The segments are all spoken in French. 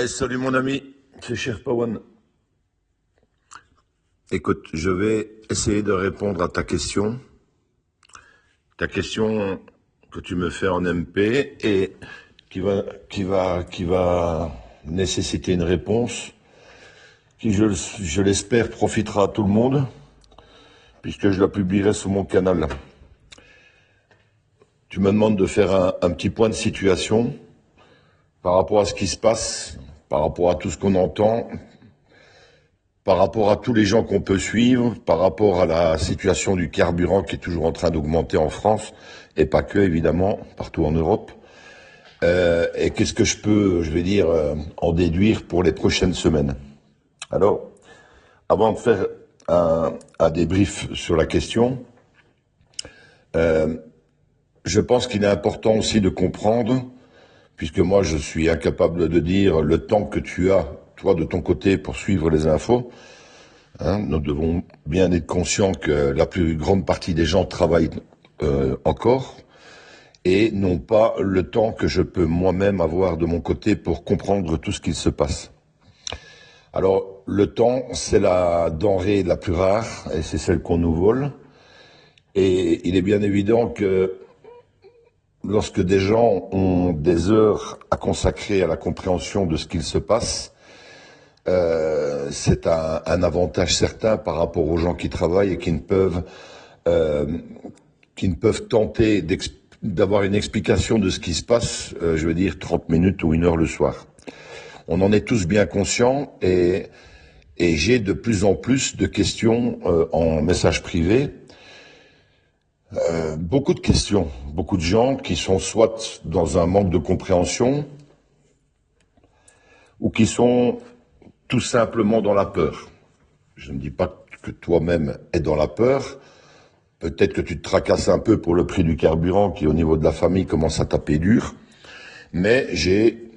Salut mon ami, c'est Cher Pawan. Écoute, je vais essayer de répondre à ta question que tu me fais en MP et qui va nécessiter une réponse qui, je l'espère, profitera à tout le monde puisque je la publierai sur mon canal. Tu me demandes de faire un petit point de situation par rapport à ce qui se passe, par rapport à tout ce qu'on entend, par rapport à tous les gens qu'on peut suivre, par rapport à la situation du carburant qui est toujours en train d'augmenter en France, et pas que, évidemment, partout en Europe. Et qu'est-ce que je peux, en déduire pour les prochaines semaines. Alors, avant de faire un débrief sur la question, je pense qu'il est important aussi de comprendre, puisque moi je suis incapable de dire le temps que tu as, toi de ton côté, pour suivre les infos. Nous devons bien être conscients que la plus grande partie des gens travaillent encore et n'ont pas le temps que je peux moi-même avoir de mon côté pour comprendre tout ce qu'il se passe. Alors, le temps, c'est la denrée la plus rare et c'est celle qu'on nous vole. Et il est bien évident que lorsque des gens ont des heures à consacrer à la compréhension de ce qu'il se passe, c'est un avantage certain par rapport aux gens qui travaillent et qui ne peuvent tenter d'avoir une explication de ce qui se passe, 30 minutes ou 1 heure le soir. On en est tous bien conscients et j'ai de plus en plus de questions en message privé. Beaucoup de questions, beaucoup de gens qui sont soit dans un manque de compréhension ou qui sont tout simplement dans la peur. Je ne dis pas que toi-même es dans la peur. Peut-être que tu te tracasses un peu pour le prix du carburant qui, au niveau de la famille, commence à taper dur. Mais j'ai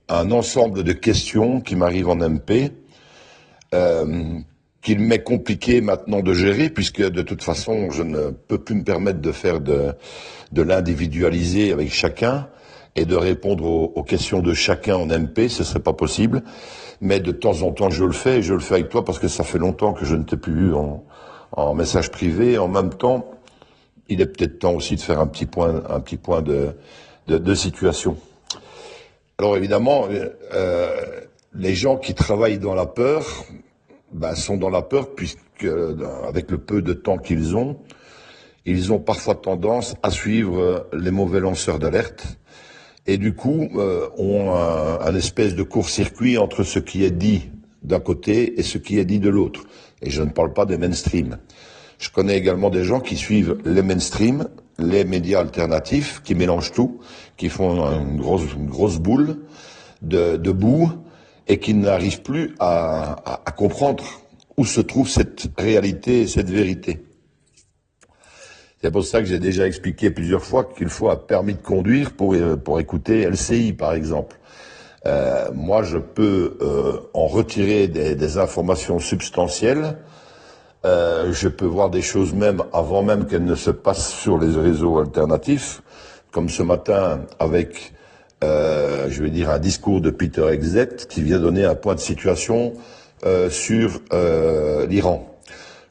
un ensemble de questions qui m'arrivent en MP, qu'il m'est compliqué maintenant de gérer, puisque de toute façon, je ne peux plus me permettre de faire de l'individualiser avec chacun et de répondre aux questions de chacun en MP, ce serait pas possible. Mais de temps en temps, je le fais, et je le fais avec toi parce que ça fait longtemps que je ne t'ai plus eu en message privé. En même temps, il est peut-être temps aussi de faire un petit point de situation. Alors évidemment, les gens qui travaillent dans la peur, sont dans la peur puisque, avec le peu de temps qu'ils ont parfois tendance à suivre les mauvais lanceurs d'alerte. Et du coup, ont un espèce de court-circuit entre ce qui est dit d'un côté et ce qui est dit de l'autre. Et je ne parle pas des mainstream. Je connais également des gens qui suivent les mainstream, les médias alternatifs, qui mélangent tout, qui font une grosse boule de boue et qui n'arrivent plus à comprendre où se trouve cette réalité et cette vérité. C'est pour ça que j'ai déjà expliqué plusieurs fois qu'il faut un permis de conduire pour écouter LCI, par exemple. Moi, je peux en retirer des informations substantielles. Je peux voir des choses même avant même qu'elles ne se passent sur les réseaux alternatifs, comme ce matin avec, un discours de Peter Exet qui vient donner un point de situation sur l'Iran.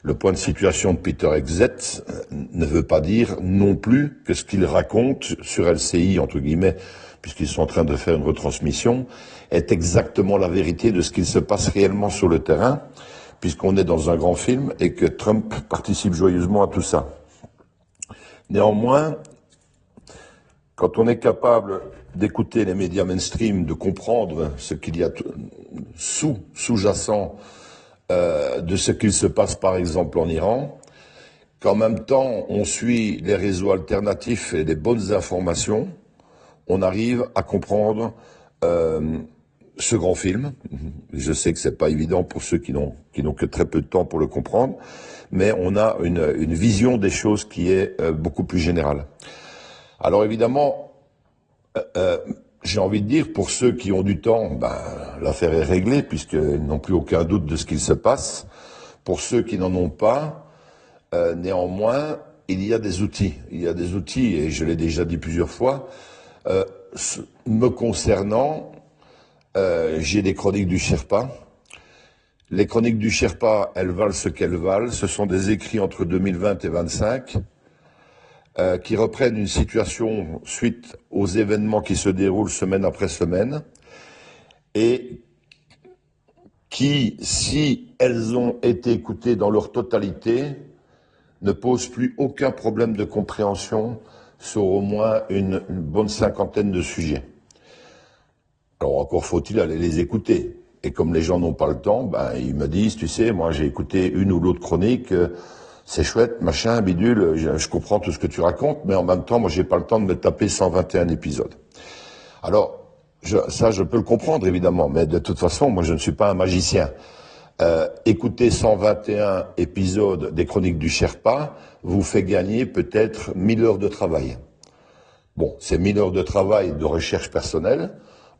Le point de situation de Peter Exet ne veut pas dire non plus que ce qu'il raconte sur LCI, entre guillemets, puisqu'ils sont en train de faire une retransmission, est exactement la vérité de ce qu'il se passe réellement sur le terrain, puisqu'on est dans un grand film et que Trump participe joyeusement à tout ça. Néanmoins, quand on est capable d'écouter les médias mainstream, de comprendre ce qu'il y a sous-jacent de ce qu'il se passe par exemple en Iran, qu'en même temps on suit les réseaux alternatifs et les bonnes informations, on arrive à comprendre ce grand film. Je sais que c'est pas évident pour ceux qui n'ont que très peu de temps pour le comprendre, mais on a une vision des choses qui est beaucoup plus générale. Alors évidemment, j'ai envie de dire, pour ceux qui ont du temps, l'affaire est réglée, puisqu'ils n'ont plus aucun doute de ce qu'il se passe. Pour ceux qui n'en ont pas, néanmoins, il y a des outils. Il y a des outils, et je l'ai déjà dit plusieurs fois, me concernant, J'ai des chroniques du Sherpa. Les chroniques du Sherpa, elles valent ce qu'elles valent. Ce sont des écrits entre 2020 et 25 qui reprennent une situation suite aux événements qui se déroulent semaine après semaine et qui, si elles ont été écoutées dans leur totalité, ne posent plus aucun problème de compréhension sur au moins une bonne cinquantaine de sujets. Alors encore faut-il aller les écouter. Et comme les gens n'ont pas le temps, ils me disent, tu sais, moi j'ai écouté une ou l'autre chronique, c'est chouette, machin, bidule, je comprends tout ce que tu racontes, mais en même temps, moi j'ai pas le temps de me taper 121 épisodes. Alors, ça je peux le comprendre évidemment, mais de toute façon, moi je ne suis pas un magicien. Écouter 121 épisodes des chroniques du Sherpa vous fait gagner peut-être 1000 heures de travail. Bon, c'est 1000 heures de travail de recherche personnelle,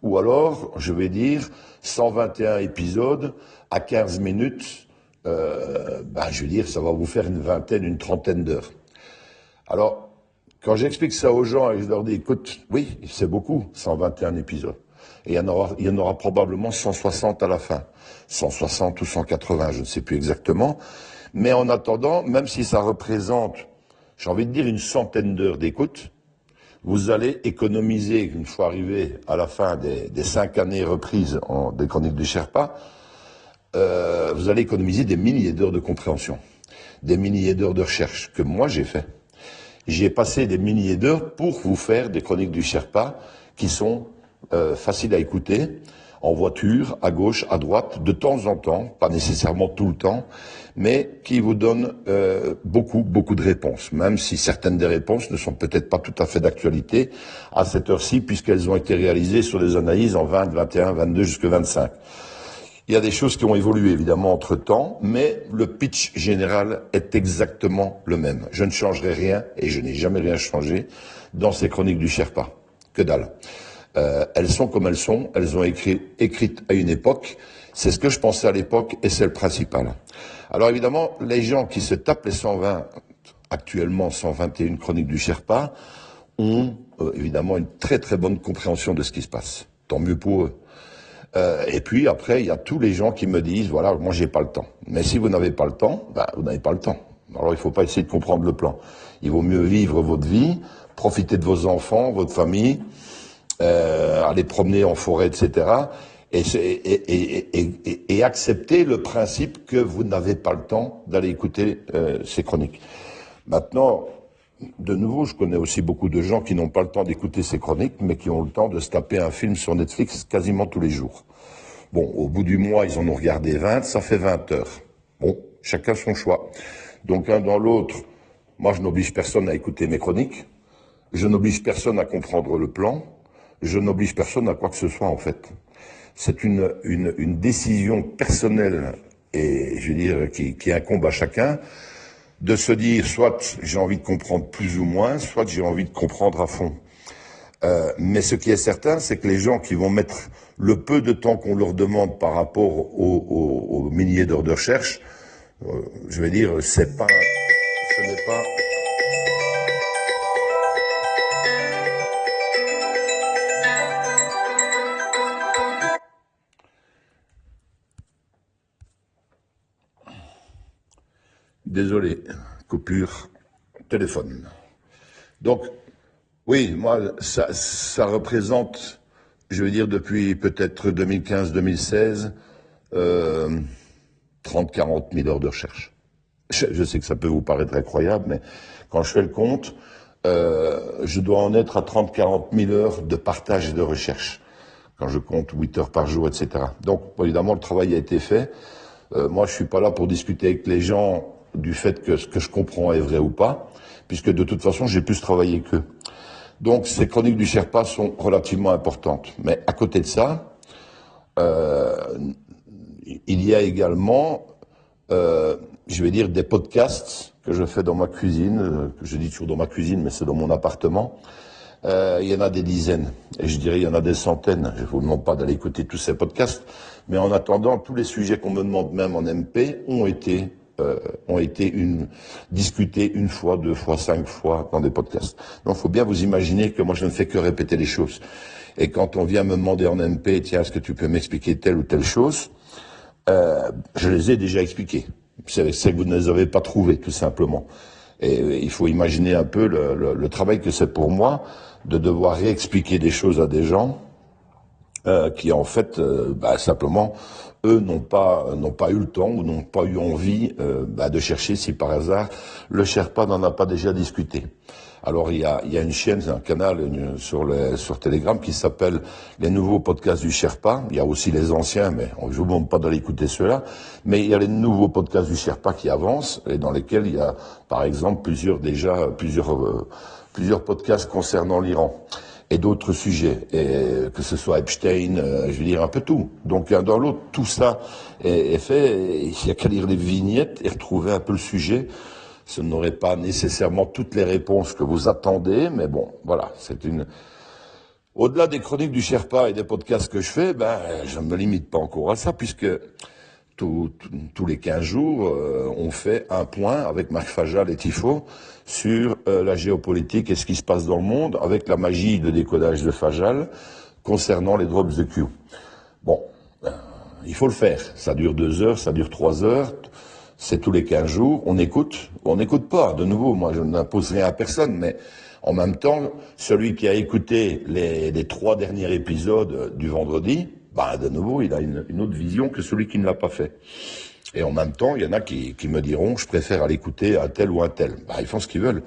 ou alors, je vais dire, 121 épisodes à 15 minutes, je veux dire, ça va vous faire une vingtaine, une trentaine d'heures. Alors, quand j'explique ça aux gens et je leur dis, écoute, oui, c'est beaucoup, 121 épisodes. Et il y en aura probablement 160 à la fin. 160 ou 180, je ne sais plus exactement. Mais en attendant, même si ça représente, j'ai envie de dire, une centaine d'heures d'écoute, vous allez économiser, une fois arrivé à la fin des 5 années reprises des chroniques du Sherpa, vous allez économiser des milliers d'heures de compréhension, des milliers d'heures de recherche que moi j'ai fait. J'y ai passé des milliers d'heures pour vous faire des chroniques du Sherpa qui sont faciles à écouter, en voiture, à gauche, à droite, de temps en temps, pas nécessairement tout le temps, mais qui vous donnent beaucoup de réponses, même si certaines des réponses ne sont peut-être pas tout à fait d'actualité à cette heure-ci, puisqu'elles ont été réalisées sur des analyses en 20, 21, 22 jusque 25. Il y a des choses qui ont évolué évidemment entre-temps, mais le pitch général est exactement le même. Je ne changerai rien, et je n'ai jamais rien changé, dans ces chroniques du Sherpa. Que dalle. Elles sont comme elles sont, elles ont écrites à une époque, c'est ce que je pensais à l'époque, et c'est le principal. Alors évidemment, les gens qui se tapent les 120, actuellement 121 chroniques du Sherpa, ont évidemment une très très bonne compréhension de ce qui se passe. Tant mieux pour eux. Et puis après, il y a tous les gens qui me disent, voilà, moi j'ai pas le temps. Mais si vous n'avez pas le temps, vous n'avez pas le temps. Alors il faut pas essayer de comprendre le plan. Il vaut mieux vivre votre vie, profiter de vos enfants, votre famille, aller promener en forêt, etc. Et accepter le principe que vous n'avez pas le temps d'aller écouter ces chroniques. Maintenant, de nouveau, je connais aussi beaucoup de gens qui n'ont pas le temps d'écouter ces chroniques, mais qui ont le temps de se taper un film sur Netflix quasiment tous les jours. Bon, au bout du mois, ils en ont regardé 20, ça fait 20 heures. Bon, chacun son choix. Donc, un dans l'autre, moi, je n'oblige personne à écouter mes chroniques. Je n'oblige personne à comprendre le plan. Je n'oblige personne à quoi que ce soit, en fait. C'est une décision personnelle et, je veux dire, qui incombe à chacun de se dire, soit j'ai envie de comprendre plus ou moins, soit j'ai envie de comprendre à fond. Mais ce qui est certain, c'est que les gens qui vont mettre le peu de temps qu'on leur demande par rapport aux milliers d'heures de recherche, je veux dire, ce n'est pas... Désolé, coupure, téléphone. Donc, oui, moi, ça représente, je veux dire, depuis peut-être 2015-2016, 30-40 000 heures de recherche. Je sais que ça peut vous paraître incroyable, mais quand je fais le compte, je dois en être à 30-40 000 heures de partage et de recherche, quand je compte 8 heures par jour, etc. Donc, évidemment, le travail a été fait. Moi, je suis pas là pour discuter avec les gens du fait que ce que je comprends est vrai ou pas, puisque de toute façon, j'ai plus travaillé qu'eux. Donc, ces chroniques du Sherpa sont relativement importantes. Mais à côté de ça, il y a également, je vais dire, des podcasts que je fais dans ma cuisine, que je dis toujours dans ma cuisine, mais c'est dans mon appartement. Il y en a des dizaines, et je dirais il y en a des centaines. Je ne vous demande pas d'aller écouter tous ces podcasts, mais en attendant, tous les sujets qu'on me demande même en MP ont été discutés une fois, 2 fois, 5 fois dans des podcasts. Donc il faut bien vous imaginer que moi je ne fais que répéter les choses. Et quand on vient me demander en MP, tiens, est-ce que tu peux m'expliquer telle ou telle chose, je les ai déjà expliqués. C'est que vous ne les avez pas trouvés, tout simplement. Et il faut imaginer un peu le travail que c'est pour moi de devoir réexpliquer des choses à des gens qui en fait simplement eux n'ont pas eu le temps ou n'ont pas eu envie de chercher si par hasard le Sherpa n'en a pas déjà discuté. Alors il y a une chaîne, un canal sur Telegram qui s'appelle les nouveaux podcasts du Sherpa. Il y a aussi les anciens, mais je vous demande pas d'aller écouter ceux-là. Mais il y a les nouveaux podcasts du Sherpa qui avancent et dans lesquels il y a par exemple plusieurs podcasts concernant l'Iran et d'autres sujets, et que ce soit Epstein, je veux dire un peu tout. Donc l'un dans l'autre, tout ça est fait, il n'y a qu'à lire les vignettes et retrouver un peu le sujet. Ce n'aurait pas nécessairement toutes les réponses que vous attendez, mais bon, voilà, c'est une... Au-delà des chroniques du Sherpa et des podcasts que je fais, je ne me limite pas encore à ça, puisque tous les 15 jours, on fait un point avec Marc Fajal et Tifo sur la géopolitique et ce qui se passe dans le monde, avec la magie de décodage de Fajal concernant les drops de Q. Bon, il faut le faire. Ça dure 2 heures, ça dure 3 heures. C'est tous les 15 jours. On écoute ou on n'écoute pas. De nouveau, moi, je n'impose rien à personne, mais en même temps, celui qui a écouté les 3 derniers épisodes du vendredi, de nouveau, il a une autre vision que celui qui ne l'a pas fait. Et en même temps, il y en a qui me diront, je préfère aller écouter un tel ou un tel. Ils font ce qu'ils veulent.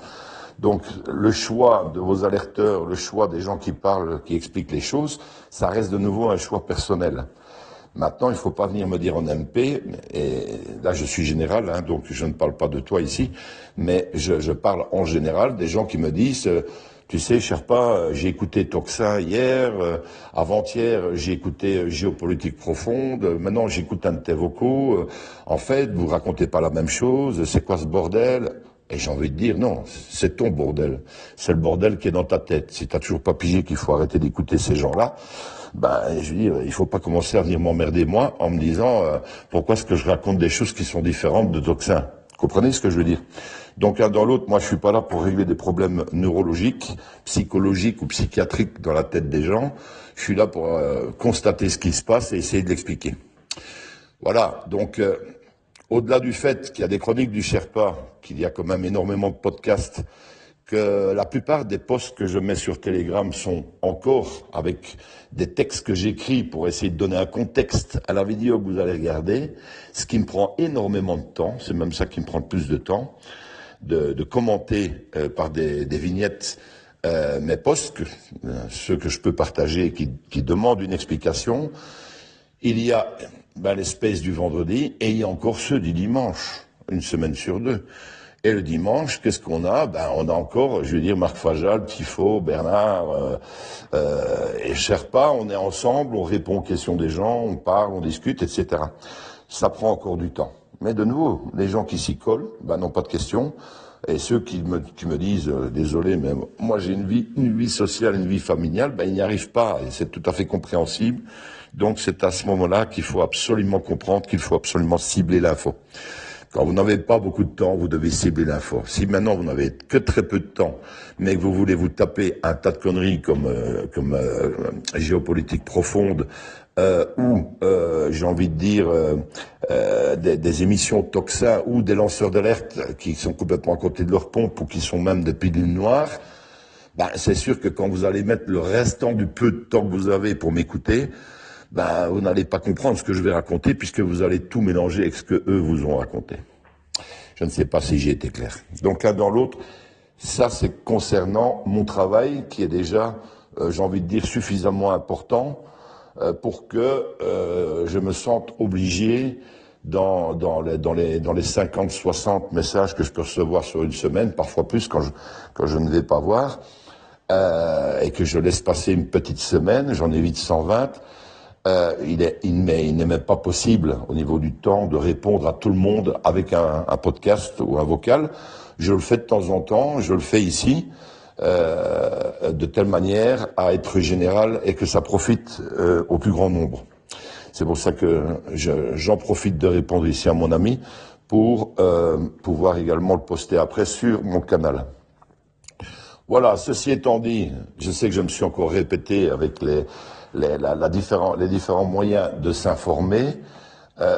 Donc, le choix de vos alerteurs, le choix des gens qui parlent, qui expliquent les choses, ça reste de nouveau un choix personnel. Maintenant, il ne faut pas venir me dire en MP, et là je suis général, donc je ne parle pas de toi ici, mais je parle en général des gens qui me disent... Tu sais, Sherpa, j'ai écouté Toxin hier, avant-hier, j'ai écouté Géopolitique Profonde, maintenant j'écoute un de tes vocaux. En fait, vous racontez pas la même chose, c'est quoi ce bordel? Et j'ai envie de dire, non, c'est ton bordel. C'est le bordel qui est dans ta tête. Si t'as toujours pas pigé qu'il faut arrêter d'écouter ces gens-là, je veux dire, il faut pas commencer à venir m'emmerder moi en me disant pourquoi est-ce que je raconte des choses qui sont différentes de Toxin. Comprenez ce que je veux dire? Donc l'un dans l'autre, moi je suis pas là pour régler des problèmes neurologiques, psychologiques ou psychiatriques dans la tête des gens. Je suis là pour constater ce qui se passe et essayer de l'expliquer. Voilà, donc au-delà du fait qu'il y a des chroniques du Sherpa, qu'il y a quand même énormément de podcasts, que la plupart des posts que je mets sur Telegram sont encore avec des textes que j'écris pour essayer de donner un contexte à la vidéo que vous allez regarder, ce qui me prend énormément de temps, c'est même ça qui me prend le plus de temps, de commenter par des vignettes mes posts, ceux que je peux partager qui demandent une explication. Il y a l'espèce du vendredi et il y a encore ceux du dimanche, une semaine sur 2. Et le dimanche, qu'est-ce qu'on a? On a encore, je veux dire, Marc Fajal, Tifo, Bernard et Sherpa. On est ensemble, on répond aux questions des gens, on parle, on discute, etc. Ça prend encore du temps. Mais de nouveau, les gens qui s'y collent, n'ont pas de questions. Et ceux qui me disent, désolé, mais moi j'ai une vie sociale, une vie familiale, ils n'y arrivent pas. Et c'est tout à fait compréhensible. Donc c'est à ce moment-là qu'il faut absolument comprendre, qu'il faut absolument cibler l'info. Quand vous n'avez pas beaucoup de temps, vous devez cibler l'info. Si maintenant vous n'avez que très peu de temps, mais que vous voulez vous taper un tas de conneries comme Géopolitique Profonde, ou j'ai envie de dire des émissions Toxin ou des lanceurs d'alerte qui sont complètement à côté de leur pompe ou qui sont même des pilules noires, c'est sûr que quand vous allez mettre le restant du peu de temps que vous avez pour m'écouter, vous n'allez pas comprendre ce que je vais raconter puisque vous allez tout mélanger avec ce que eux vous ont raconté. Je ne sais pas si j'ai été clair. Donc l'un dans l'autre, ça c'est concernant mon travail qui est déjà, j'ai envie de dire, suffisamment important pour que je me sente obligé dans les 50-60 messages que je peux recevoir sur une semaine, parfois plus quand je ne vais pas voir, et que je laisse passer une petite semaine, j'en évite 120. Il n'est même pas possible au niveau du temps de répondre à tout le monde avec un podcast ou un vocal. Je le fais de temps en temps, je le fais ici, de telle manière à être général et que ça profite au plus grand nombre. C'est pour ça que j'en profite de répondre ici à mon ami pour pouvoir également le poster après sur mon canal. Voilà, ceci étant dit, je sais que je me suis encore répété avec les différents moyens de s'informer,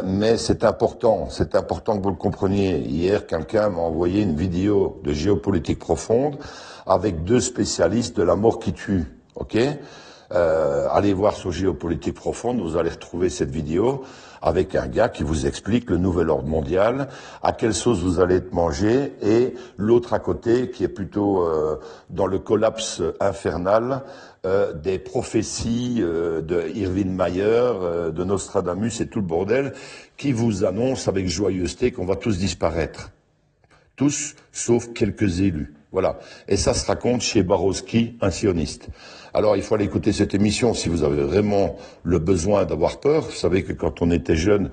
mais c'est important que vous le compreniez. Hier, quelqu'un m'a envoyé une vidéo de géopolitique profonde avec deux spécialistes de la mort qui tue, ok? Allez voir sur Géopolitique Profonde, vous allez retrouver cette vidéo avec un gars qui vous explique le nouvel ordre mondial, à quelle sauce vous allez être mangé, et l'autre à côté qui est plutôt dans le collapse infernal des prophéties de Irving Mayer, de Nostradamus et tout le bordel, qui vous annonce avec joyeuseté qu'on va tous disparaître. Tous, sauf quelques élus. Voilà. Et ça se raconte chez Borowski, un sioniste. Alors, il faut aller écouter cette émission si vous avez vraiment le besoin d'avoir peur. Vous savez que quand on était jeune,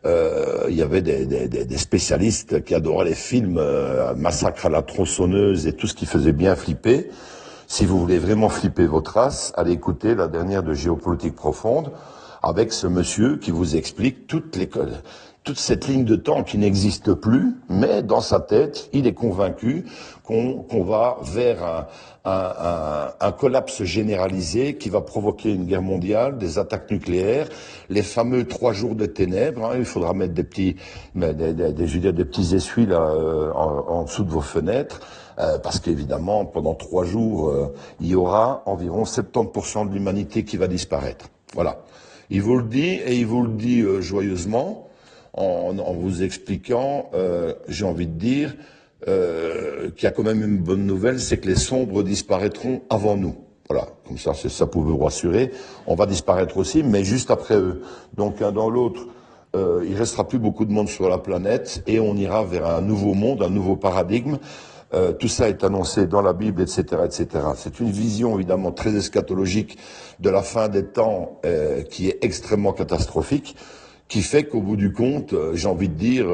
il y avait des spécialistes qui adoraient les films, Massacre à la tronçonneuse et tout ce qui faisait bien flipper. Si vous voulez vraiment flipper votre race, allez écouter la dernière de Géopolitique Profonde avec ce monsieur qui vous explique toute cette ligne de temps qui n'existe plus, mais dans sa tête, il est convaincu qu'on va vers un collapse généralisé qui va provoquer une guerre mondiale, des attaques nucléaires, les fameux 3 jours de ténèbres. Il faudra mettre des petits essuies là en dessous de vos fenêtres. Parce qu'évidemment, pendant 3 jours, il y aura environ 70% de l'humanité qui va disparaître. Voilà. Il vous le dit, et il vous le dit joyeusement, en vous expliquant, j'ai envie de dire, qu'il y a quand même une bonne nouvelle, c'est que les sombres disparaîtront avant nous. Voilà, comme ça pouvait vous rassurer. On va disparaître aussi, mais juste après eux. Donc, l'un dans l'autre, il restera plus beaucoup de monde sur la planète, et on ira vers un nouveau monde, un nouveau paradigme. Tout ça est annoncé dans la Bible, etc., etc. C'est une vision évidemment très eschatologique de la fin des temps qui est extrêmement catastrophique, qui fait qu'au bout du compte, j'ai envie de dire,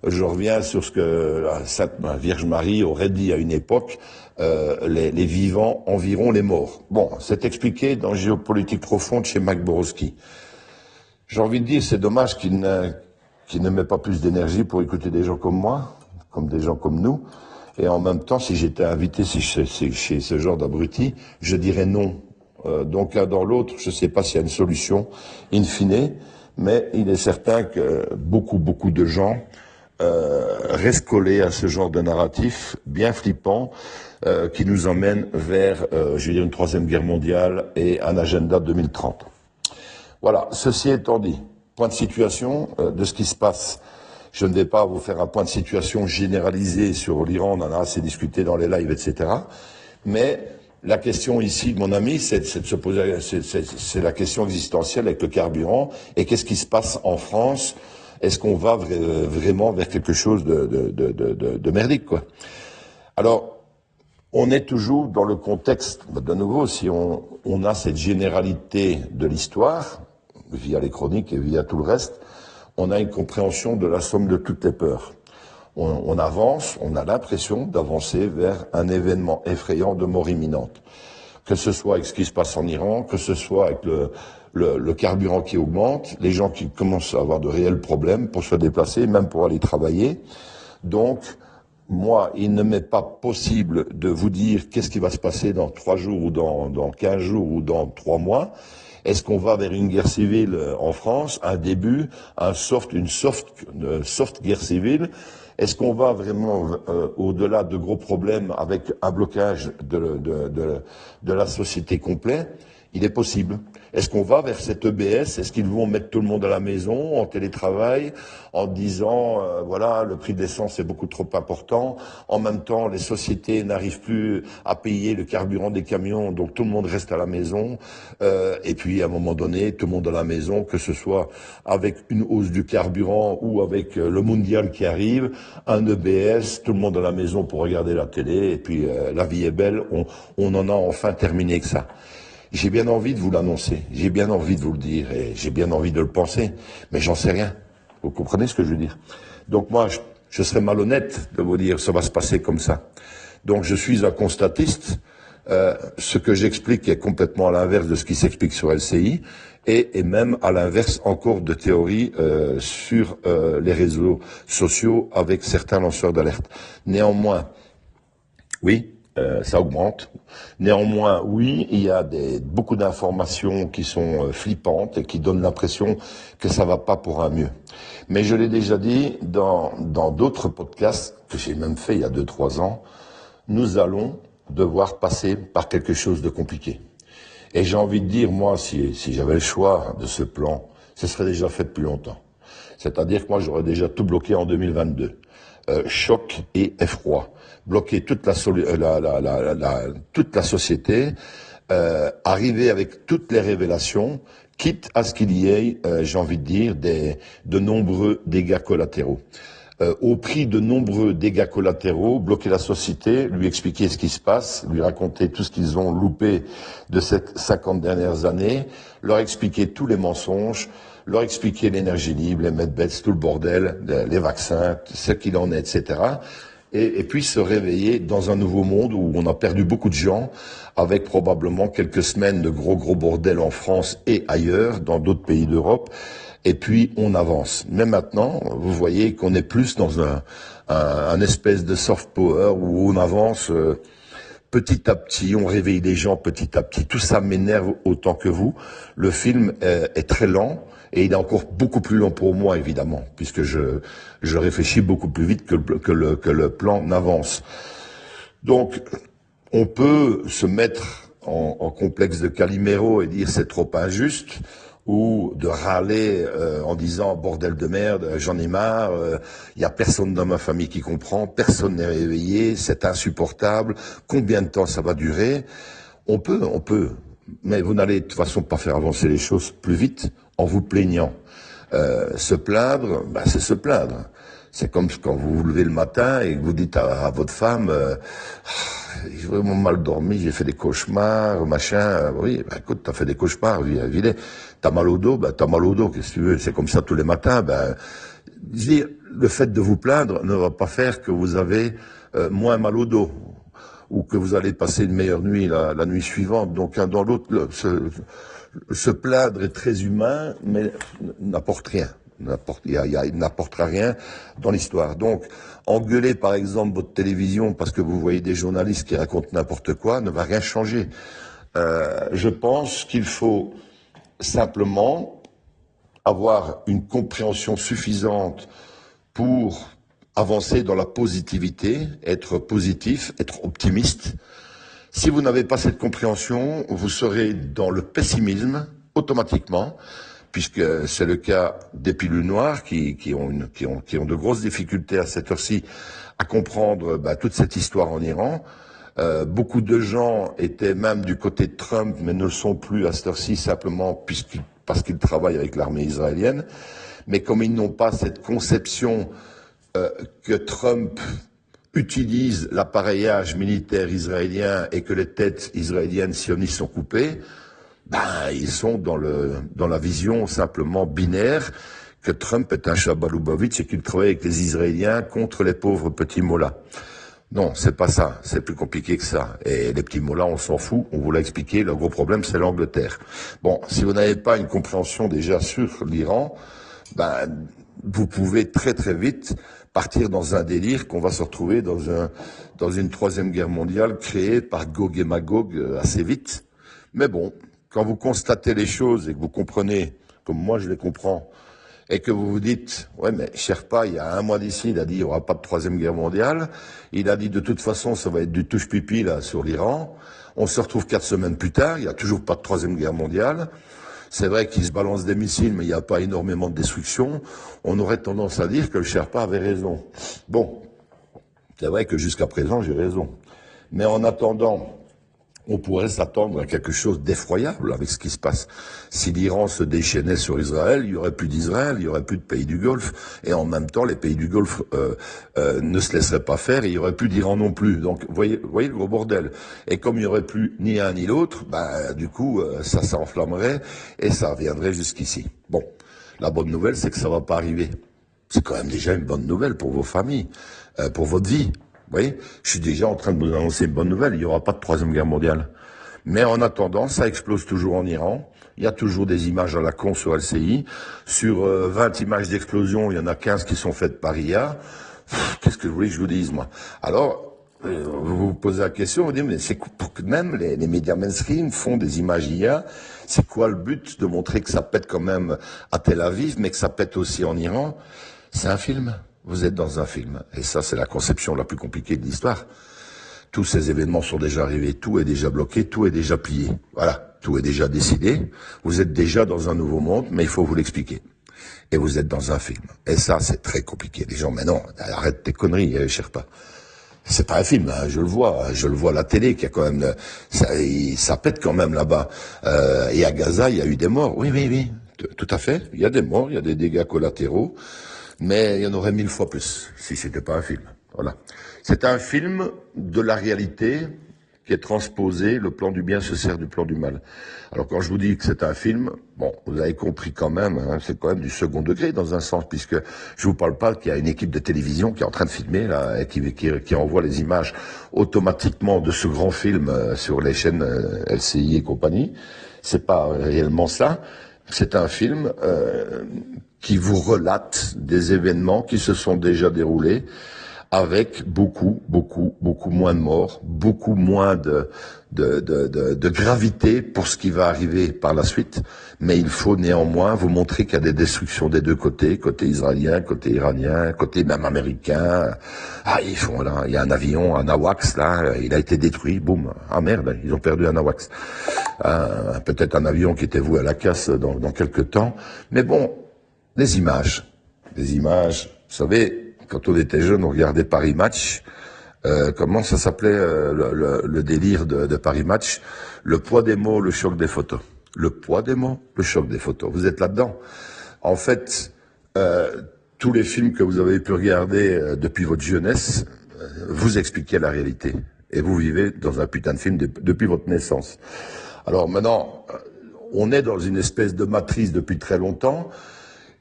je reviens sur ce que la Sainte Vierge Marie aurait dit à une époque, les vivants environt les morts. Bon, c'est expliqué dans Géopolitique Profonde chez Mac Borowski. J'ai envie de dire, c'est dommage qu'il ne met pas plus d'énergie pour écouter des gens comme moi, comme des gens comme nous. Et en même temps, si j'étais invité chez ce genre d'abruti, je dirais non. Donc l'un dans l'autre, je ne sais pas s'il y a une solution in fine, mais il est certain que beaucoup de gens restent collés à ce genre de narratif bien flippant qui nous emmène vers, je veux dire, une 3e guerre mondiale et un agenda 2030. Voilà, ceci étant dit, point de situation de ce qui se passe. Je ne vais pas vous faire un point de situation généralisé sur l'Iran, on en a assez discuté dans les lives, etc. Mais la question ici, mon ami, c'est de se poser, c'est la question existentielle avec le carburant. Et qu'est-ce qui se passe en France? Est-ce qu'on va vraiment vers quelque chose de merdique, quoi? Alors, on est toujours dans le contexte, de nouveau, si on a cette généralité de l'histoire, via les chroniques et via tout le reste, on a une compréhension de la somme de toutes les peurs. On avance, on a l'impression d'avancer vers un événement effrayant de mort imminente. Que ce soit avec ce qui se passe en Iran, que ce soit avec le carburant qui augmente, les gens qui commencent à avoir de réels problèmes pour se déplacer, même pour aller travailler. Donc, moi, il ne m'est pas possible de vous dire qu'est-ce qui va se passer dans 3 jours ou dans 15 jours ou dans 3 mois. Est-ce qu'on va vers une guerre civile en France, un début, une soft guerre civile? Est-ce qu'on va vraiment au-delà de gros problèmes avec un blocage de la société complet? Il est possible. Est-ce qu'on va vers cette EBS? Est-ce qu'ils vont mettre tout le monde à la maison, en télétravail, en disant, voilà, le prix de l'essence est beaucoup trop important. En même temps, les sociétés n'arrivent plus à payer le carburant des camions, donc tout le monde reste à la maison. Et puis, à un moment donné, tout le monde à la maison, que ce soit avec une hausse du carburant ou avec le mondial qui arrive, un EBS, tout le monde à la maison pour regarder la télé. Et puis, la vie est belle. On en a enfin terminé avec ça. J'ai bien envie de vous l'annoncer, j'ai bien envie de vous le dire, et j'ai bien envie de le penser, mais j'en sais rien. Vous comprenez ce que je veux dire? Donc moi, je serais malhonnête de vous dire ça va se passer comme ça. Donc je suis un constatiste. Ce que j'explique est complètement à l'inverse de ce qui s'explique sur LCI, et même à l'inverse encore de théories sur les réseaux sociaux avec certains lanceurs d'alerte. Néanmoins, oui. ça augmente. Néanmoins, oui, il y a beaucoup d'informations qui sont flippantes et qui donnent l'impression que ça va pas pour un mieux. Mais je l'ai déjà dit dans d'autres podcasts que j'ai même fait il y a 2-3 ans, nous allons devoir passer par quelque chose de compliqué. Et j'ai envie de dire, moi, si j'avais le choix de ce plan, ce serait déjà fait depuis longtemps. C'est-à-dire que moi, j'aurais déjà tout bloqué en 2022. Choc et effroi. Bloquer toute toute la société, arriver avec toutes les révélations, quitte à ce qu'il y ait, j'ai envie de dire, de nombreux dégâts collatéraux. Au prix de nombreux dégâts collatéraux, bloquer la société, lui expliquer ce qui se passe, lui raconter tout ce qu'ils ont loupé de ces 50 dernières années, leur expliquer tous les mensonges, leur expliquer l'énergie libre, les medbeds, tout le bordel, les vaccins, ce qu'il en est, etc. Et puis se réveiller dans un nouveau monde où on a perdu beaucoup de gens, avec probablement quelques semaines de gros bordel en France et ailleurs, dans d'autres pays d'Europe. Et puis on avance. Mais maintenant, vous voyez qu'on est plus dans un espèce de soft power où on avance petit à petit, on réveille les gens petit à petit. Tout ça m'énerve autant que vous. Le film est très lent et il est encore beaucoup plus lent pour moi, évidemment, puisque je réfléchis beaucoup plus vite que le plan n'avance. Donc, on peut se mettre en complexe de Calimero et dire c'est trop injuste, ou de râler en disant bordel de merde, j'en ai marre, il y a personne dans ma famille qui comprend, personne n'est réveillé, c'est insupportable, combien de temps ça va durer? On peut, mais vous n'allez de toute façon pas faire avancer les choses plus vite en vous plaignant. Se plaindre, c'est se plaindre. C'est comme quand vous vous levez le matin et que vous dites à votre femme j'ai vraiment mal dormi, j'ai fait des cauchemars, machin. Oui, écoute, t'as fait des cauchemars, vilain. T'as mal au dos, t'as mal au dos, qu'est-ce que tu veux? C'est comme ça tous les matins. Je veux dire, le fait de vous plaindre ne va pas faire que vous avez moins mal au dos ou que vous allez passer une meilleure nuit la nuit suivante. Donc l'un dans l'autre, se plaindre est très humain, mais n'apporte rien. Il n'apportera rien dans l'histoire. Donc, engueuler par exemple votre télévision parce que vous voyez des journalistes qui racontent n'importe quoi ne va rien changer. Je pense qu'il faut simplement avoir une compréhension suffisante pour avancer dans la positivité, être positif, être optimiste. Si vous n'avez pas cette compréhension, vous serez dans le pessimisme automatiquement, puisque c'est le cas des pilules noires qui ont de grosses difficultés à cette heure-ci à comprendre toute cette histoire en Iran. Beaucoup de gens étaient même du côté de Trump, mais ne sont plus à cette heure-ci simplement parce qu'ils travaillent avec l'armée israélienne. Mais comme ils n'ont pas cette conception que Trump utilise l'appareillage militaire israélien et que les têtes israéliennes sionistes sont coupées, ils sont dans la vision simplement binaire que Trump est un Shabaloubovitch et qu'il travaille avec les Israéliens contre les pauvres petits mollahs. Non, c'est pas ça. C'est plus compliqué que ça. Et les petits mollahs, on s'en fout. On vous l'a expliqué. Le gros problème, c'est l'Angleterre. Bon, si vous n'avez pas une compréhension déjà sur l'Iran, vous pouvez très très vite partir dans un délire qu'on va se retrouver dans une troisième guerre mondiale créée par Gog et Magog assez vite. Mais bon, quand vous constatez les choses et que vous comprenez, comme moi je les comprends, et que vous vous dites, ouais mais Sherpa, il y a un mois d'ici, il a dit il n'y aura pas de troisième guerre mondiale, il a dit de toute façon ça va être du touche-pipi là sur l'Iran, on se retrouve 4 semaines plus tard, il n'y a toujours pas de troisième guerre mondiale, c'est vrai qu'ils se balancent des missiles mais il n'y a pas énormément de destruction, on aurait tendance à dire que le Sherpa avait raison. Bon, c'est vrai que jusqu'à présent j'ai raison, mais en attendant, on pourrait s'attendre à quelque chose d'effroyable avec ce qui se passe. Si l'Iran se déchaînait sur Israël, il y aurait plus d'Israël, il y aurait plus de pays du Golfe, et en même temps, les pays du Golfe ne se laisseraient pas faire, et il y aurait plus d'Iran non plus. Donc, voyez le gros bordel. Et comme il y aurait plus ni un ni l'autre, du coup, ça s'enflammerait et ça reviendrait jusqu'ici. Bon, la bonne nouvelle, c'est que ça va pas arriver. C'est quand même déjà une bonne nouvelle pour vos familles, pour votre vie. Vous voyez, je suis déjà en train de vous annoncer une bonne nouvelle, il n'y aura pas de troisième guerre mondiale. Mais en attendant, ça explose toujours en Iran. Il y a toujours des images à la con sur LCI. Sur 20 images d'explosion, il y en a 15 qui sont faites par IA. Qu'est-ce que vous voulez que je vous dise, moi? Alors, Vous vous posez la question, vous dites, mais c'est pour que même les médias mainstream font des images IA, c'est quoi le but de montrer que ça pète quand même à Tel Aviv, mais que ça pète aussi en Iran? C'est un film. Vous êtes dans un film. Et ça, c'est la conception la plus compliquée de l'histoire. Tous ces événements sont déjà arrivés, tout est déjà bloqué, tout est déjà plié. Voilà, tout est déjà décidé. Vous êtes déjà dans un nouveau monde, mais il faut vous l'expliquer. Et vous êtes dans un film. Et ça, c'est très compliqué. Les gens, mais non, arrête tes conneries, Sherpa. C'est pas un film, hein, je le vois à la télé qu'il y a quand même, ça pète quand même là-bas. Et à Gaza, il y a eu des morts. Oui, oui, oui, tout à fait. Il y a des morts, il y a des dégâts collatéraux, mais il y en aurait 1000 fois plus si c'était pas un film. Voilà. C'est un film de la réalité qui est transposé. Le plan du bien se sert du plan du mal. Alors quand je vous dis que c'est un film, bon, vous avez compris quand même, hein, c'est quand même du second degré dans un sens, puisque je vous parle pas qu'il y a une équipe de télévision qui est en train de filmer là, et qui envoie les images automatiquement de ce grand film sur les chaînes LCI et compagnie. C'est pas réellement ça. C'est un film qui vous relate des événements qui se sont déjà déroulés, avec beaucoup moins de morts, beaucoup moins de gravité pour ce qui va arriver par la suite. Mais il faut néanmoins vous montrer qu'il y a des destructions des deux côtés, côté israélien, côté iranien, côté même américain. Ah, ils font là, il y a un avion, un AWACS là, il a été détruit, boum. Ah merde, ils ont perdu un AWACS. Peut-être un avion qui était voué à la casse dans quelques temps. Mais bon, les images, vous savez, quand on était jeune, on regardait Paris Match. Comment ça s'appelait le délire de Paris Match? Le poids des mots, le choc des photos. Le poids des mots, le choc des photos. Vous êtes là-dedans. En fait, tous les films que vous avez pu regarder depuis votre jeunesse vous expliquaient la réalité. Et vous vivez dans un putain de film depuis votre naissance. Alors maintenant, on est dans une espèce de matrice depuis très longtemps.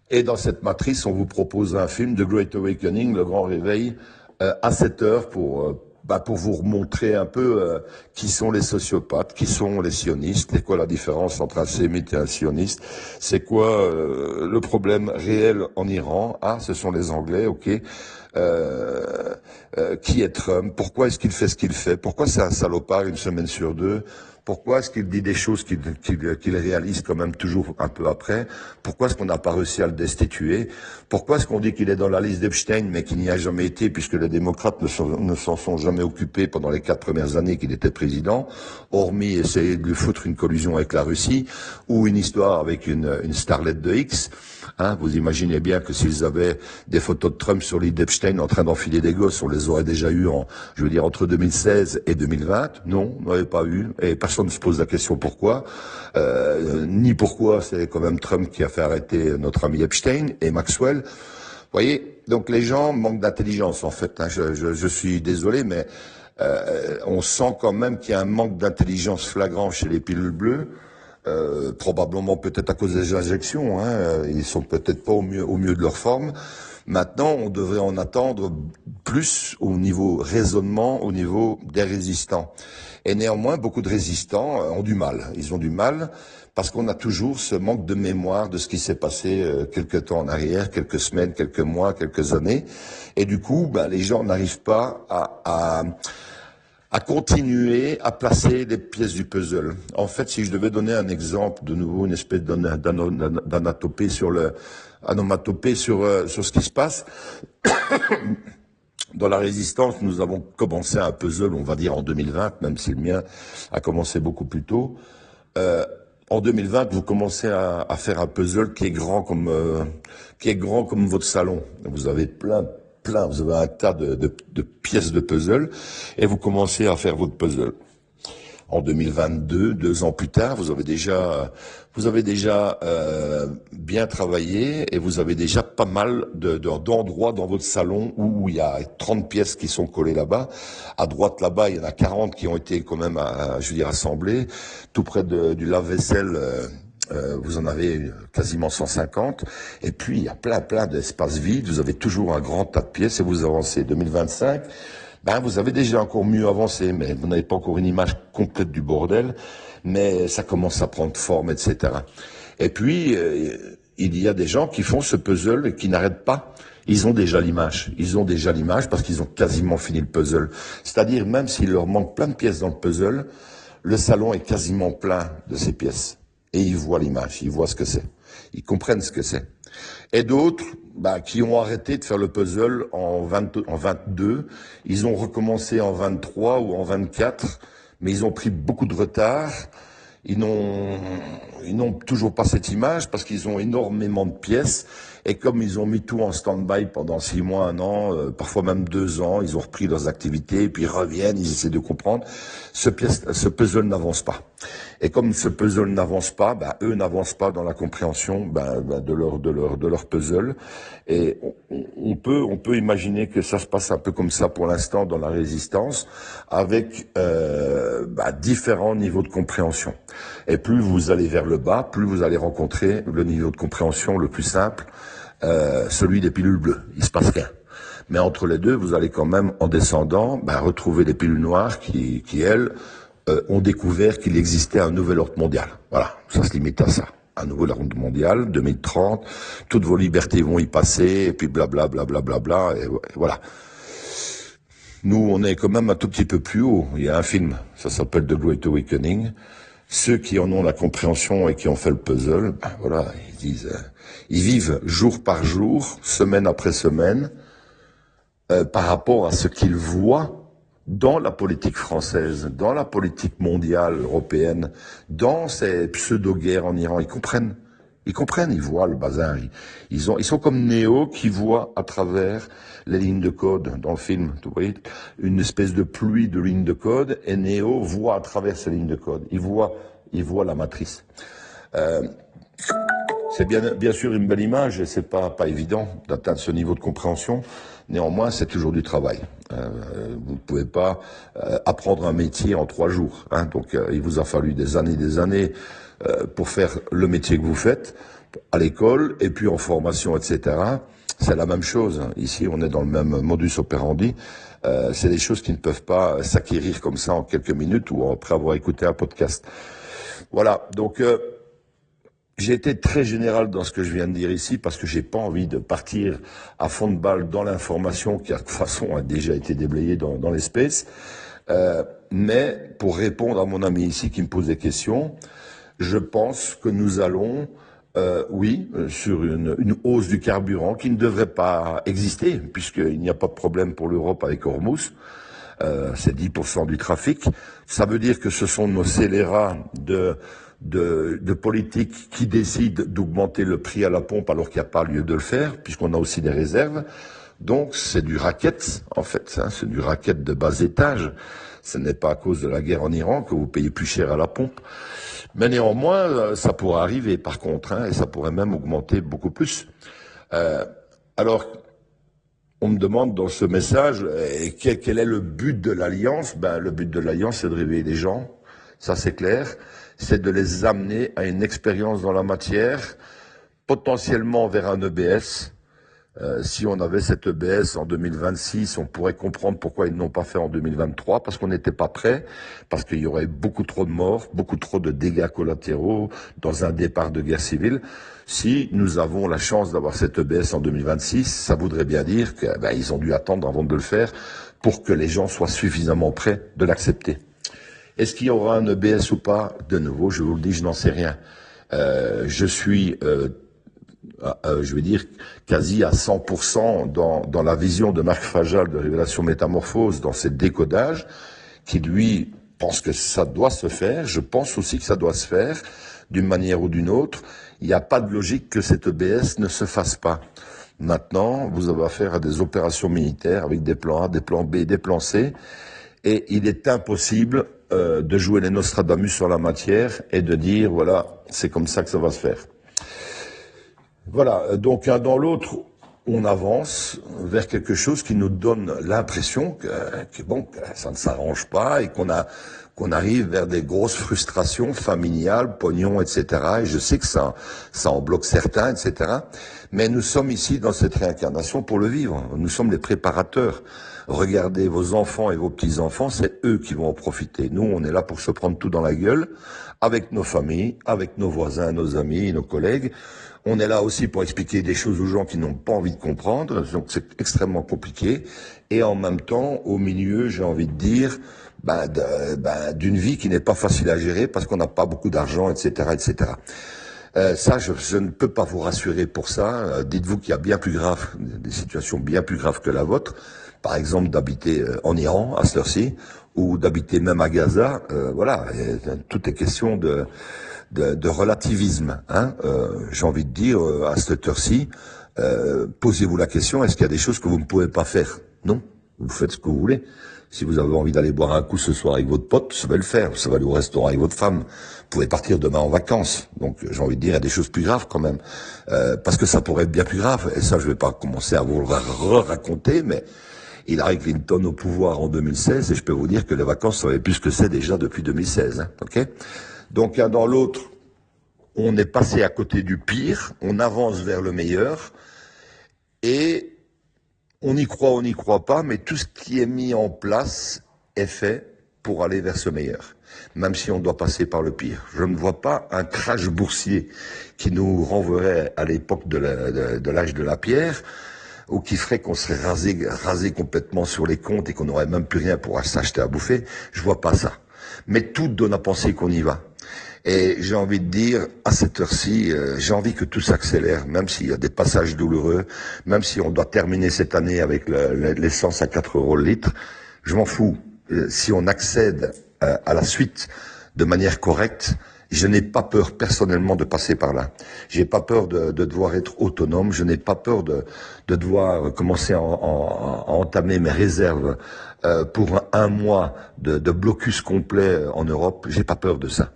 Et dans cette matrice, on vous propose un film, The Great Awakening, le grand réveil, à 7 heures pour vous remontrer un peu qui sont les sociopathes, qui sont les sionistes, c'est quoi la différence entre un sémite et un sioniste, c'est quoi le problème réel en Iran. Ah, ce sont les Anglais, ok. Qui est Trump? Pourquoi est-ce qu'il fait ce qu'il fait? Pourquoi c'est un salopard une semaine sur deux? Pourquoi est-ce qu'il dit des choses qu'il réalise quand même toujours un peu après? Pourquoi est-ce qu'on n'a pas réussi à le destituer? Pourquoi est-ce qu'on dit qu'il est dans la liste d'Epstein, mais qu'il n'y a jamais été, puisque les démocrates ne s'en sont jamais occupés pendant les 4 premières années qu'il était président, hormis essayer de lui foutre une collusion avec la Russie, ou une histoire avec une starlette de X? Hein, vous imaginez bien que s'ils avaient des photos de Trump sur l'île d'Epstein en train d'enfiler des gosses, on les aurait déjà eu entre 2016 et 2020. Non, on n'avait pas eu. Et personne ne se pose la question pourquoi. Ni pourquoi c'est quand même Trump qui a fait arrêter notre ami Epstein et Maxwell. Vous voyez, donc les gens manquent d'intelligence en fait. Hein. Je suis désolé, mais on sent quand même qu'il y a un manque d'intelligence flagrant chez les pilules bleues. Probablement peut-être à cause des injections, hein, ils sont peut-être pas au mieux de leur forme. Maintenant, on devrait en attendre plus au niveau raisonnement, au niveau des résistants. Et néanmoins, beaucoup de résistants ont du mal. Ils ont du mal parce qu'on a toujours ce manque de mémoire de ce qui s'est passé quelques temps en arrière, quelques semaines, quelques mois, quelques années. Et du coup, les gens n'arrivent pas à continuer à placer les pièces du puzzle. En fait, si je devais donner un exemple, de nouveau, une espèce d'anomatopée sur ce qui se passe, dans la résistance, nous avons commencé un puzzle, on va dire en 2020, même si le mien a commencé beaucoup plus tôt. En 2020, vous commencez à faire un puzzle qui est grand comme votre salon. Vous avez vous avez un tas de pièces de puzzle et vous commencez à faire votre puzzle. En 2022, 2 ans plus tard, vous avez déjà bien travaillé et vous avez déjà pas mal d'endroits dans votre salon où il y a 30 pièces qui sont collées là-bas. À droite là-bas, il y en a 40 qui ont été quand même, assemblées. Tout près du lave-vaisselle, vous en avez quasiment 150. Et puis, il y a plein d'espaces vides. Vous avez toujours un grand tas de pièces et vous avancez. 2025, vous avez déjà encore mieux avancé, mais vous n'avez pas encore une image complète du bordel. Mais ça commence à prendre forme, etc. Et puis, il y a des gens qui font ce puzzle et qui n'arrêtent pas. Ils ont déjà l'image. Ils ont déjà l'image parce qu'ils ont quasiment fini le puzzle. C'est-à-dire, même s'il leur manque plein de pièces dans le puzzle, le salon est quasiment plein de ces pièces. Et ils voient l'image, ils voient ce que c'est. Ils comprennent ce que c'est. Et d'autres, qui ont arrêté de faire le puzzle en 22, ils ont recommencé en 23 ou en 24, mais ils ont pris beaucoup de retard. Ils n'ont toujours pas cette image parce qu'ils ont énormément de pièces. Et comme ils ont mis tout en stand-by pendant 6 mois, 1 an, parfois même 2 ans, ils ont repris leurs activités, puis ils reviennent, ils essaient de comprendre. Ce puzzle n'avance pas. Et comme ce puzzle n'avance pas, eux n'avancent pas dans la compréhension de leur puzzle. Et on peut imaginer que ça se passe un peu comme ça pour l'instant dans la résistance, avec différents niveaux de compréhension. Et plus vous allez vers le bas, plus vous allez rencontrer le niveau de compréhension le plus simple, celui des pilules bleues. Il se passe rien. Mais entre les deux, vous allez quand même, en descendant, retrouver des pilules noires qui elles, ont découvert qu'il existait un nouvel ordre mondial. Voilà, ça se limite à ça. Un nouvel ordre mondial, 2030, toutes vos libertés vont y passer, et puis blablabla, et voilà. Nous, on est quand même un tout petit peu plus haut. Il y a un film, ça s'appelle The Great Awakening. Ceux qui en ont la compréhension et qui ont fait le puzzle, ils disent, ils vivent jour par jour, semaine après semaine, par rapport à ce qu'ils voient dans la politique française, dans la politique mondiale, européenne, dans ces pseudo-guerres en Iran. Ils comprennent, ils voient le bazar. Ils sont comme Néo qui voit à travers les lignes de code dans le film. Vous voyez, une espèce de pluie de lignes de code, et Néo voit à travers ces lignes de code. Il voit la matrice. C'est bien sûr une belle image et c'est pas évident d'atteindre ce niveau de compréhension. Néanmoins, c'est toujours du travail. Vous ne pouvez pas apprendre un métier en 3 jours. Donc, il vous a fallu des années pour faire le métier que vous faites à l'école et puis en formation, etc. C'est la même chose. Ici, on est dans le même modus operandi. C'est des choses qui ne peuvent pas s'acquérir comme ça en quelques minutes ou après avoir écouté un podcast. Voilà. Donc, j'ai été très général dans ce que je viens de dire ici parce que j'ai pas envie de partir à fond de balle dans l'information qui, de toute façon, a déjà été déblayée dans l'espace. Mais pour répondre à mon ami ici qui me pose des questions, je pense que nous allons, sur une hausse du carburant qui ne devrait pas exister puisqu'il n'y a pas de problème pour l'Europe avec Hormuz. C'est 10% du trafic. Ça veut dire que ce sont nos scélérats de politique qui décident d'augmenter le prix à la pompe alors qu'il n'y a pas lieu de le faire, puisqu'on a aussi des réserves. Donc c'est du racket, en fait, c'est du racket de bas étage. Ce n'est pas à cause de la guerre en Iran que vous payez plus cher à la pompe. Mais néanmoins, ça pourrait arriver par contre, et ça pourrait même augmenter beaucoup plus. Alors, on me demande dans ce message, quel est le but de l'Alliance ? Le but de l'Alliance, c'est de réveiller les gens, ça c'est clair. C'est de les amener à une expérience dans la matière, potentiellement vers un EBS. Si on avait cet EBS en 2026, on pourrait comprendre pourquoi ils n'ont pas fait en 2023, parce qu'on n'était pas prêt, parce qu'il y aurait beaucoup trop de morts, beaucoup trop de dégâts collatéraux dans un départ de guerre civile. Si nous avons la chance d'avoir cet EBS en 2026, ça voudrait bien dire qu'ils ont dû attendre avant de le faire pour que les gens soient suffisamment prêts de l'accepter. Est-ce qu'il y aura un EBS ou pas ? De nouveau, je vous le dis, je n'en sais rien. Je suis, je vais dire, quasi à 100% dans la vision de Marc Frajal de Révélation Métamorphose, dans ses décodages, qui lui pense que ça doit se faire. Je pense aussi que ça doit se faire, d'une manière ou d'une autre. Il n'y a pas de logique que cet EBS ne se fasse pas. Maintenant, vous avez affaire à des opérations militaires avec des plans A, des plans B, des plans C, et il est impossible de jouer les Nostradamus sur la matière et de dire, voilà, c'est comme ça que ça va se faire. Voilà, donc l'un dans l'autre, on avance vers quelque chose qui nous donne l'impression que ça ne s'arrange pas et qu'on arrive vers des grosses frustrations familiales, pognon, etc. Et je sais que ça en bloque certains, etc. Mais nous sommes ici dans cette réincarnation pour le vivre. Nous sommes les préparateurs. Regardez vos enfants et vos petits-enfants, c'est eux qui vont en profiter. Nous, on est là pour se prendre tout dans la gueule, avec nos familles, avec nos voisins, nos amis, nos collègues. On est là aussi pour expliquer des choses aux gens qui n'ont pas envie de comprendre, donc c'est extrêmement compliqué. Et en même temps, au milieu, j'ai envie de dire, d'une vie qui n'est pas facile à gérer parce qu'on n'a pas beaucoup d'argent, etc., etc. Ça, je ne peux pas vous rassurer pour ça. Dites-vous qu'il y a bien plus grave, des situations bien plus graves que la vôtre. Par exemple, d'habiter en Iran à cette heure-ci, ou d'habiter même à Gaza. Voilà, tout est question de relativisme. Hein. J'ai envie de dire, à cette heure-ci, posez-vous la question, est-ce qu'il y a des choses que vous ne pouvez pas faire? Non, vous faites ce que vous voulez. Si vous avez envie d'aller boire un coup ce soir avec votre pote, ça va le faire. Ça va aller au restaurant avec votre femme. Vous pouvez partir demain en vacances. Donc, j'ai envie de dire, il y a des choses plus graves quand même. Parce que ça pourrait être bien plus grave. Et ça, je vais pas commencer à vous le raconter, mais Hillary Clinton au pouvoir en 2016, et je peux vous dire que les vacances, ça savait plus ce que c'est déjà depuis 2016. Hein, ok. Donc, l'un dans l'autre, on est passé à côté du pire, on avance vers le meilleur, et on y croit, on n'y croit pas, mais tout ce qui est mis en place est fait pour aller vers ce meilleur, même si on doit passer par le pire. Je ne vois pas un crash boursier qui nous renverrait à l'époque de l'âge de la pierre, ou qui ferait qu'on serait rasé complètement sur les comptes et qu'on n'aurait même plus rien pour s'acheter à bouffer. Je vois pas ça. Mais tout donne à penser qu'on y va. Et j'ai envie de dire, à cette heure-ci, j'ai envie que tout s'accélère, même s'il y a des passages douloureux, même si on doit terminer cette année avec l'essence à 4 € le litre. Je m'en fous. Si on accède à la suite de manière correcte, je n'ai pas peur personnellement de passer par là. J'ai pas peur de devoir être autonome. Je n'ai pas peur de devoir commencer à entamer mes réserves pour un mois de blocus complet en Europe. J'ai pas peur de ça.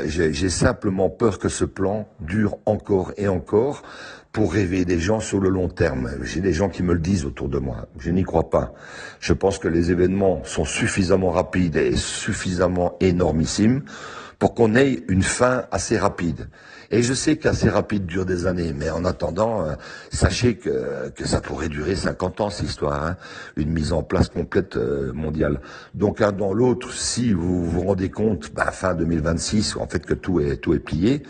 J'ai simplement peur que ce plan dure encore et encore pour réveiller des gens sur le long terme. J'ai des gens qui me le disent autour de moi. Je n'y crois pas. Je pense que les événements sont suffisamment rapides et suffisamment énormissimes pour qu'on ait une fin assez rapide. Et je sais qu'assez rapide dure des années, mais en attendant, sachez que ça pourrait durer 50 ans, cette histoire, hein, une mise en place complète mondiale. Donc, l'un dans l'autre, si vous vous rendez compte, fin 2026, en fait, que tout est plié,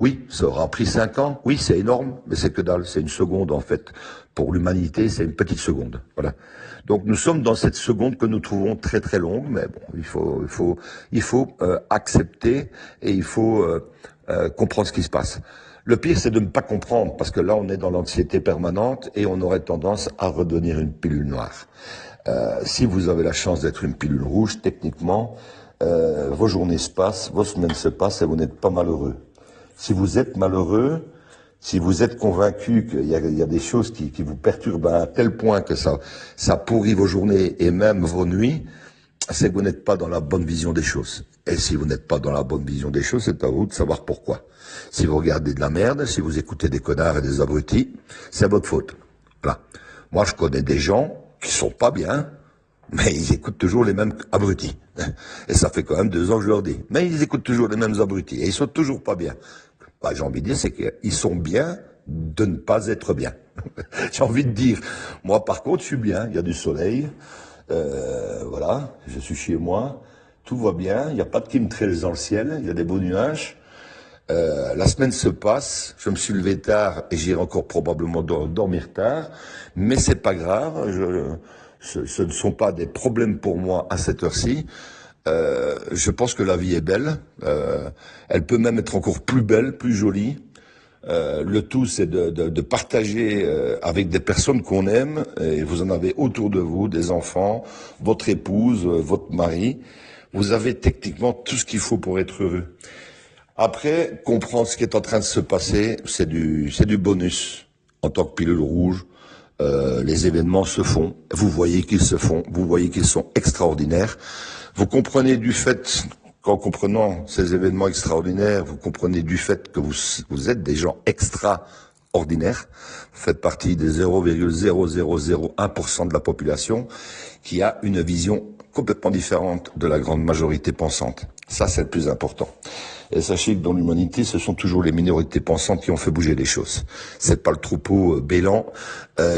oui, ça aura pris 5 ans, oui, c'est énorme, mais c'est que dalle, c'est une seconde, en fait. Pour l'humanité, c'est une petite seconde, voilà. Donc, nous sommes dans cette seconde que nous trouvons très très longue, mais bon, il faut accepter et il faut comprendre ce qui se passe. Le pire, c'est de ne pas comprendre, parce que là, on est dans l'anxiété permanente et on aurait tendance à redevenir une pilule noire. Si vous avez la chance d'être une pilule rouge, techniquement, vos journées se passent, vos semaines se passent et vous n'êtes pas malheureux. Si vous êtes malheureux, si vous êtes convaincu qu'il y a des choses qui vous perturbent à un tel point que ça pourrit vos journées et même vos nuits, c'est que vous n'êtes pas dans la bonne vision des choses. Et si vous n'êtes pas dans la bonne vision des choses, c'est à vous de savoir pourquoi. Si vous regardez de la merde, si vous écoutez des connards et des abrutis, c'est votre faute. Voilà. Moi, je connais des gens qui sont pas bien, mais ils écoutent toujours les mêmes abrutis. Et ça fait quand même 2 ans que je leur dis. Mais ils écoutent toujours les mêmes abrutis. Et ils sont toujours pas bien. J'ai envie de dire, c'est qu'ils sont bien de ne pas être bien. J'ai envie de dire, moi par contre, je suis bien. Il y a du soleil. Voilà, je suis chez moi. Tout va bien. Il n'y a pas de chemtrails dans le ciel. Il y a des beaux nuages. La semaine se passe. Je me suis levé tard et j'irai encore probablement dormir tard. Mais c'est pas grave. Ce ne sont pas des problèmes pour moi à cette heure-ci. Je pense que la vie est belle. Elle peut même être encore plus belle, plus jolie. Le tout, c'est de partager avec des personnes qu'on aime. Et vous en avez autour de vous, des enfants, votre épouse, votre mari. Vous avez techniquement tout ce qu'il faut pour être heureux. Après, comprendre ce qui est en train de se passer, c'est du bonus. En tant que pilule rouge, les événements se font. Vous voyez qu'ils se font. Vous voyez qu'ils sont extraordinaires. Vous comprenez du fait, qu'en comprenant ces événements extraordinaires, vous comprenez du fait que vous êtes des gens extraordinaires. Vous faites partie des 0,0001% de la population qui a une vision complètement différente de la grande majorité pensante. Ça, c'est le plus important. Et sachez que dans l'humanité, ce sont toujours les minorités pensantes qui ont fait bouger les choses. C'est pas le troupeau bélant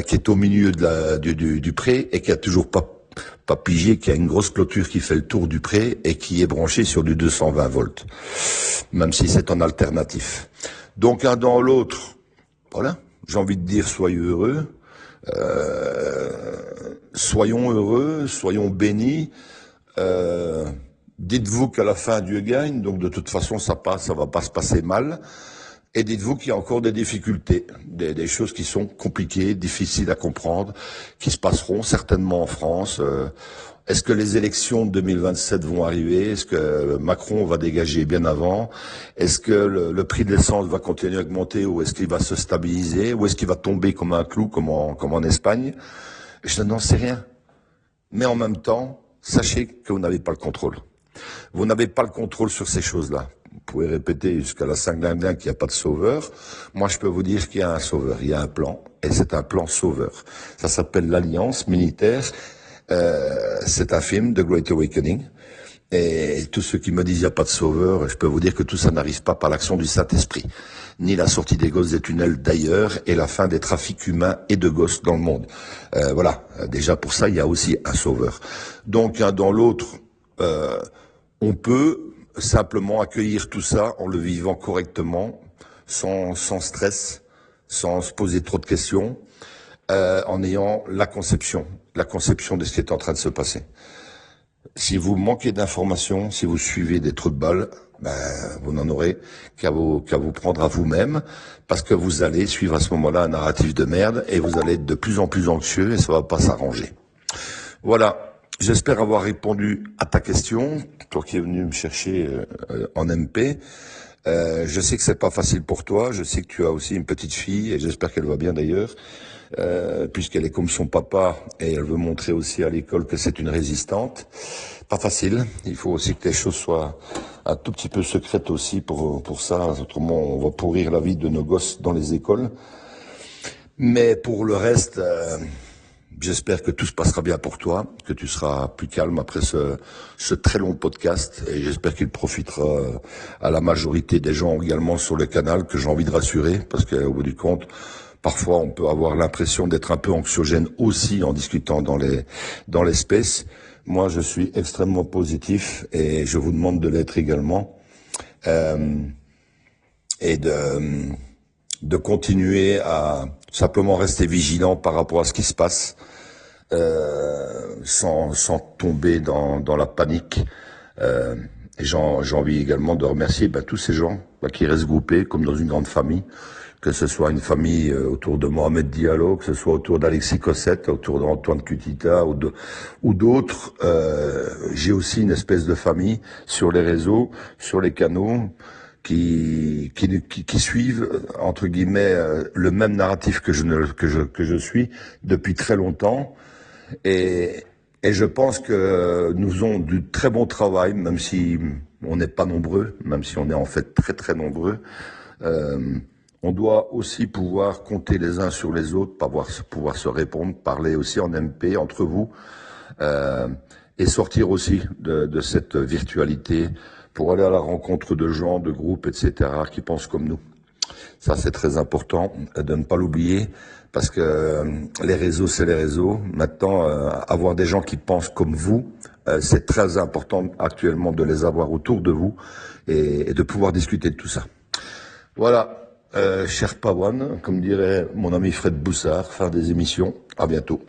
qui est au milieu du pré et qui a toujours pas pigé qu'il y a une grosse clôture qui fait le tour du pré et qui est branchée sur du 220 volts, même si c'est en alternatif. Donc un dans l'autre, voilà, j'ai envie de dire soyez heureux, soyons heureux, soyons bénis, dites-vous qu'à la fin Dieu gagne, donc de toute façon ça va pas se passer mal. Et dites-vous qu'il y a encore des difficultés, des choses qui sont compliquées, difficiles à comprendre, qui se passeront certainement en France. Est-ce que les élections de 2027 vont arriver? Est-ce que Macron va dégager bien avant? Est-ce que le prix de l'essence va continuer à augmenter ou est-ce qu'il va se stabiliser? Ou est-ce qu'il va tomber comme un clou, comme en Espagne? Je n'en sais rien. Mais en même temps, sachez que vous n'avez pas le contrôle. Vous n'avez pas le contrôle sur ces choses-là. Vous pouvez répéter jusqu'à la Saint-Glinglin qu'il n'y a pas de sauveur. Moi, je peux vous dire qu'il y a un sauveur. Il y a un plan. Et c'est un plan sauveur. Ça s'appelle l'Alliance militaire. C'est un film, The Great Awakening. Et tous ceux qui me disent qu'il n'y a pas de sauveur, je peux vous dire que tout ça n'arrive pas par l'action du Saint-Esprit. Ni la sortie des gosses des tunnels d'ailleurs, et la fin des trafics humains et de gosses dans le monde. Voilà. Déjà pour ça, il y a aussi un sauveur. Donc, un dans l'autre, on peut simplement accueillir tout ça en le vivant correctement, sans stress, sans se poser trop de questions, en ayant la conception de ce qui est en train de se passer. Si vous manquez d'informations, si vous suivez des trous de balles, vous n'en aurez qu'à vous prendre à vous-même, parce que vous allez suivre à ce moment-là un narratif de merde, et vous allez être de plus en plus anxieux, et ça va pas s'arranger. Voilà. J'espère avoir répondu à ta question, toi qui es venu me chercher en MP. Je sais que c'est pas facile pour toi, je sais que tu as aussi une petite fille, et j'espère qu'elle va bien d'ailleurs, puisqu'elle est comme son papa, et elle veut montrer aussi à l'école que c'est une résistante. Pas facile, il faut aussi que les choses soient un tout petit peu secrètes aussi pour ça, autrement on va pourrir la vie de nos gosses dans les écoles. Mais pour le reste... j'espère que tout se passera bien pour toi, que tu seras plus calme après ce très long podcast et j'espère qu'il profitera à la majorité des gens également sur le canal que j'ai envie de rassurer parce qu'au bout du compte, parfois on peut avoir l'impression d'être un peu anxiogène aussi en discutant dans l'espèce. Moi, je suis extrêmement positif et je vous demande de l'être également et de continuer à simplement rester vigilant par rapport à ce qui se passe, sans tomber dans la panique. Et j'ai envie également de remercier tous ces gens qui restent groupés comme dans une grande famille, que ce soit une famille autour de Mohamed Diallo, que ce soit autour d'Alexis Cossette, autour d'Antoine Cutita ou d'autres. J'ai aussi une espèce de famille sur les réseaux, sur les canaux, qui suivent entre guillemets le même narratif que je suis depuis très longtemps et je pense que nous faisons du très bon travail même si on n'est pas nombreux, même si on est en fait très très nombreux. On doit aussi pouvoir compter les uns sur les autres, pouvoir se répondre, parler aussi en MP entre vous et sortir aussi de cette virtualité pour aller à la rencontre de gens, de groupes, etc., qui pensent comme nous. Ça, c'est très important de ne pas l'oublier, parce que les réseaux, c'est les réseaux. Maintenant, avoir des gens qui pensent comme vous, c'est très important actuellement de les avoir autour de vous et de pouvoir discuter de tout ça. Voilà, cher Pawan, comme dirait mon ami Fred Boussard, fin des émissions. À bientôt.